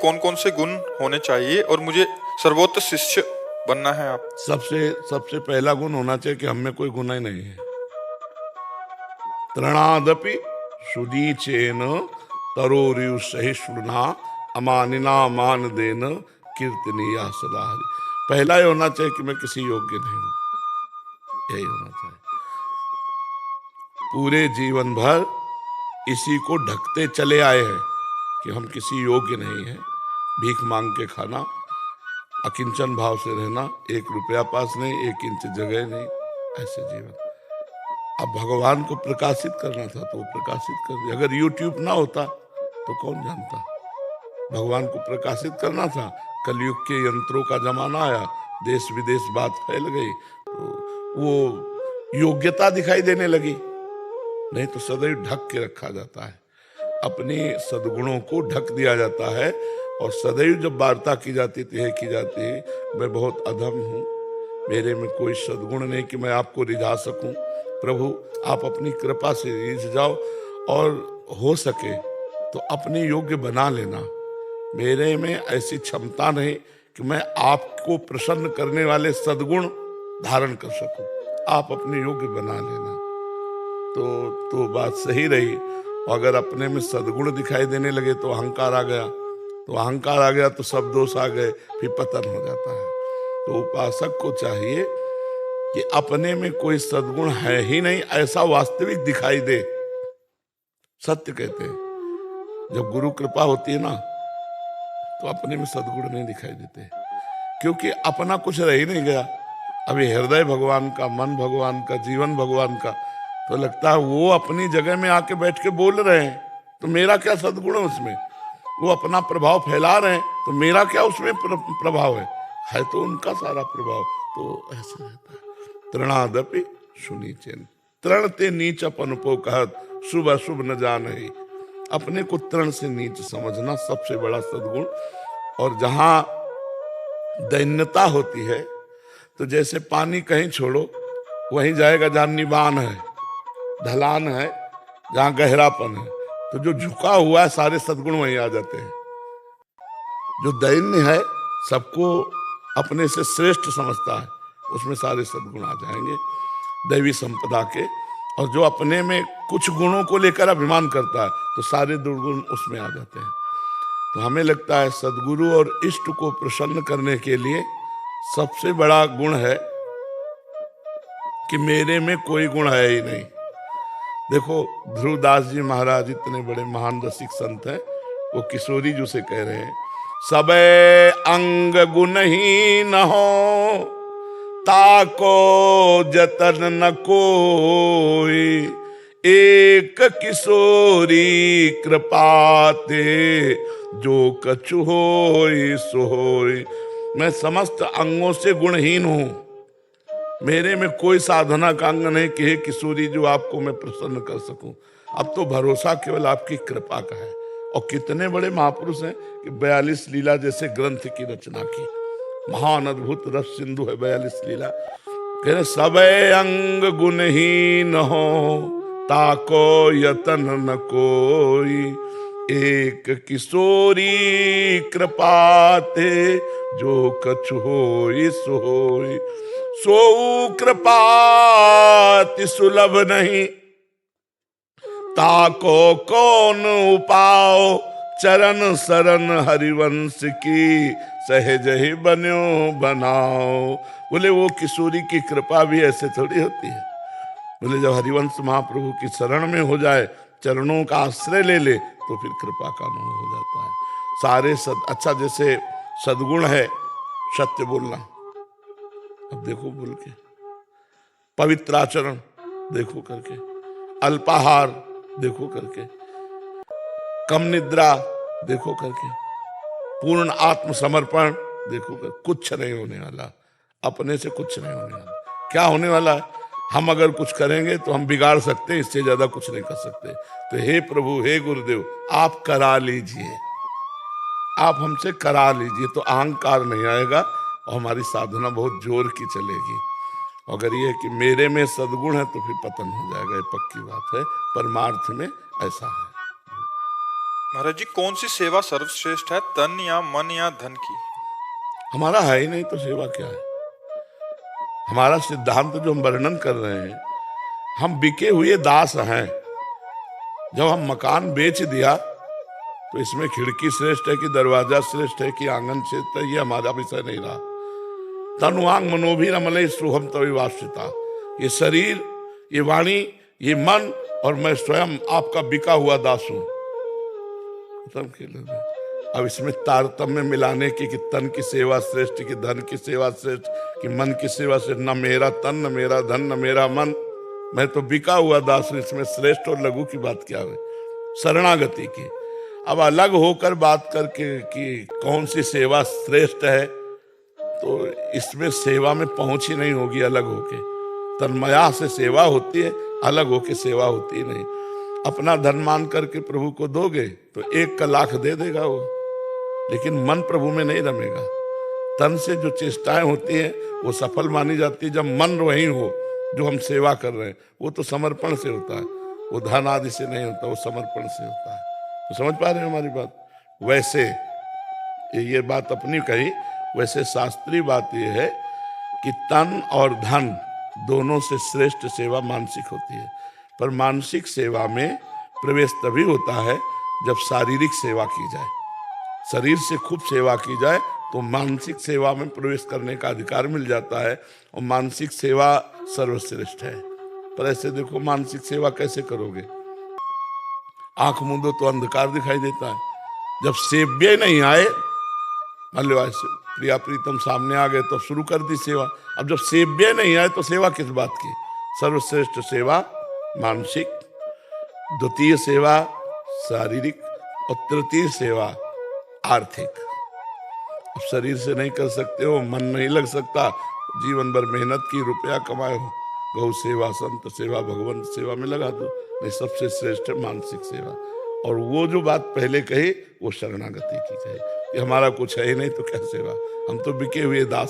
कौन कौन से गुण होने चाहिए और मुझे सर्वोत्तम शिष्य बनना है आप? सबसे सबसे पहला गुण होना चाहिए कि हमें कोई गुनाह ही नहीं है। तृणादपि सुदीचेन तरोरिव सहिष्णुना अमानिना मान देन कीर्तनीया सदा हरि। पहला ये होना चाहिए कि मैं किसी योग्य नहीं हूं, यही होना चाहिए। पूरे जीवन भर इसी को ढकते चले आए हैं कि हम किसी योग्य नहीं हैं, भीख मांग के खाना, अकिंचन भाव से रहना, 1 रुपया पास नहीं, 1 इंच जगह नहीं, ऐसे जीवन। अब भगवान को प्रकाशित करना था तो वो प्रकाशित कर दिया। अगर YouTube ना होता तो कौन जानता। भगवान को प्रकाशित करना था, कलयुग के यंत्रों का जमाना आया, देश विदेश बात फैल गई, तो वो योग्यता दिखाई देने लगी। नहीं तो सदैव ढक के रखा जाता है, अपनी सद्गुणों को ढक दिया जाता है। और सदैव जब वार्ता की जाती थी मैं बहुत अधम हूं, मेरे में कोई सद्गुण नहीं कि मैं आपको रिझा सकूं। प्रभु आप अपनी कृपा से रिझ जाओ और हो सके तो अपने योग्य बना लेना। मेरे में ऐसी क्षमता नहीं कि मैं आपको प्रसन्न करने वाले सद्गुण धारण कर सकूं, आप अपने योग्य बना लेना। तो बात सही रही। अगर अपने में सद्गुण दिखाई देने लगे तो अहंकार आ गया, तो सब दोष आ गए, फिर पतन हो जाता है। तो उपासक को चाहिए कि अपने में कोई सद्गुण है ही नहीं ऐसा वास्तविक दिखाई दे। सत्य कहते हैं जब गुरु कृपा होती है ना तो अपने में सद्गुण नहीं दिखाई देते, क्योंकि अपना कुछ रह ही नहीं गया। अभी हृदय भगवान का, मन भगवान का, जीवन भगवान का, तो लगता है वो अपनी जगह में आके बैठ के बोल रहे हैं तो मेरा क्या सद्गुण है उसमें। वो अपना प्रभाव फैला रहे हैं तो मेरा क्या उसमें प्रभाव है तो उनका सारा प्रभाव। तो ऐसा रहता है। तृणादपि सुनीचेन, तृण ते नीच अपन को कहत, शुभ अशुभ न जान। अपने को तृण से नीच समझना सबसे बड़ा सद्गुण। और जहां दैन्यता होती है तो जैसे पानी कहीं छोड़ो वहीं जाएगा जहां निबान है, ढलान है, जहां गहरापन है, तो जो झुका हुआ है सारे सद्गुण वहीं आ जाते हैं। जो दैन्य है, सबको अपने से श्रेष्ठ समझता है, उसमें सारे सद्गुण आ जाएंगे दैवी संपदा के। और जो अपने में कुछ गुणों को लेकर अभिमान करता है तो सारे दुर्गुण उसमें आ जाते हैं। तो हमें लगता है सद्गुरु और इष्ट को प्रसन्न करने के लिए सबसे बड़ा गुण है कि मेरे में कोई गुण है ही नहीं। देखो ध्रुवदास जी महाराज इतने बड़े महान रसिक संत हैं, वो किशोरी जी से कह रहे हैं, सबे अंग गुण ही न हो ताको जतन न कोई, एक किशोरी कृपाते जो कछु होई सो होई। मैं समस्त अंगों से गुणहीन हूं, मेरे में कोई साधना का अंग नहीं कि हे किशोरी जो आपको मैं प्रसन्न कर सकूं। अब तो भरोसा केवल आपकी कृपा का है। और कितने बड़े महापुरुष हैं कि 42 लीला जैसे ग्रंथ की रचना की। महान अद्भुत रस सिंधु है 42 लीला। कह रहे सबे अंग गुणहीन हो ताको यतन न कोई, एक किशोरी कृपाते जो कछु होई सो होई। सो कृपाति सुलभ नहीं ताको कौन उपाओ, चरण शरण हरिवंश की सहज ही बन्यो बनाओ। बोले वो किशोरी की कृपा भी ऐसे थोड़ी होती है। बोले जब हरिवंश महाप्रभु की शरण में हो जाए, चरणों का आश्रय ले ले तो फिर कृपा का अनुभव हो जाता है। सारे अच्छा जैसे सद्गुण है सत्य बोलना, अब देखो बोल के, पवित्र आचरण देखो करके, अल्पाहार देखो करके, कम निद्रा देखो करके, पूर्ण आत्मसमर्पण देखो कर, कुछ नहीं होने वाला, अपने से कुछ नहीं होने वाला। क्या होने वाला है, हम अगर कुछ करेंगे तो हम बिगाड़ सकते हैं, इससे ज्यादा कुछ नहीं कर सकते। तो हे प्रभु, हे गुरुदेव, आप करा लीजिए, आप हमसे करा लीजिए, तो अहंकार नहीं आएगा और हमारी साधना बहुत जोर की चलेगी। अगर ये कि मेरे में सद्गुण है तो फिर पतन हो जाएगा, ये पक्की बात है। परमार्थ में ऐसा है। महाराज जी, कौन सी सेवा सर्वश्रेष्ठ है, तन या मन या धन की? हमारा है ही नहीं तो सेवा क्या है? हमारा सिद्धांत जो हम वर्णन कर रहे हैं, हम बिके हुए दास हैं। जब हम मकान बेच दिया तो इसमें खिड़की श्रेष्ठ है कि दरवाजा श्रेष्ठ है कि आंगन श्रेष्ठ है, ये हमारा विषय नहीं रहा। तनुवांग मनोभिरमले सुहम तविवासिता, ये शरीर, ये वाणी, ये मन और मैं स्वयं आपका बिका हुआ दास हूं। अब इसमें तारतम्य मिलाने की कि तन की सेवा श्रेष्ठ, कि धन की सेवा श्रेष्ठ, कि मन की सेवा श्रेष्ठ, न मेरा तन, न मेरा धन, न मेरा मन, मैं तो बिका हुआ दास हूं। इसमें श्रेष्ठ और लघु की बात क्या है? शरणागति की। अब अलग होकर बात करके कि कौन सी सेवा श्रेष्ठ है, तो इसमें सेवा में पहुंच ही नहीं होगी अलग होके। तन्मया से सेवा होती है, अलग होके सेवा होती ही नहीं। अपना धन मान करके प्रभु को दोगे तो 1 का लाख दे देगा वो, लेकिन मन प्रभु में नहीं रमेगा। तन से जो चेष्टाएं होती हैं वो सफल मानी जाती है जब मन वही हो जो हम सेवा कर रहे हैं। वो तो समर्पण से होता है, वो धन आदि से नहीं होता, वो समर्पण से होता है। तो समझ पा रहे हैं हमारी बात? वैसे ये बात अपनी कही, वैसे शास्त्रीय बात यह है कि तन और धन दोनों से श्रेष्ठ सेवा मानसिक होती है। पर मानसिक सेवा में प्रवेश तभी होता है जब शारीरिक सेवा की जाए। शरीर से खूब सेवा की जाए तो मानसिक सेवा में प्रवेश करने का अधिकार मिल जाता है, और मानसिक सेवा सर्वश्रेष्ठ है। पर ऐसे देखो, मानसिक सेवा कैसे करोगे? आंख मूंदो तो अंधकार दिखाई देता है। जब सेव्य नहीं आए, मान लो प्रिया प्रीतम सामने आ गए तो शुरू कर दी सेवा। अब जब सेव्य नहीं आए तो सेवा किस बात की? सर्वश्रेष्ठ सेवा मानसिक, द्वितीय सेवा शारीरिक, और तृतीय सेवा आर्थिक। अब शरीर से नहीं कर सकते हो, मन नहीं लग सकता, जीवन भर मेहनत की, रुपया कमाए हो, गौ सेवा, संत सेवा, भगवंत सेवा में लगा दो। नहीं, सबसे श्रेष्ठ है मानसिक सेवा। और वो जो बात पहले कही वो शरणागति की कही। ये हमारा कुछ है ही नहीं तो क्या सेवा? हम तो बिके हुए दास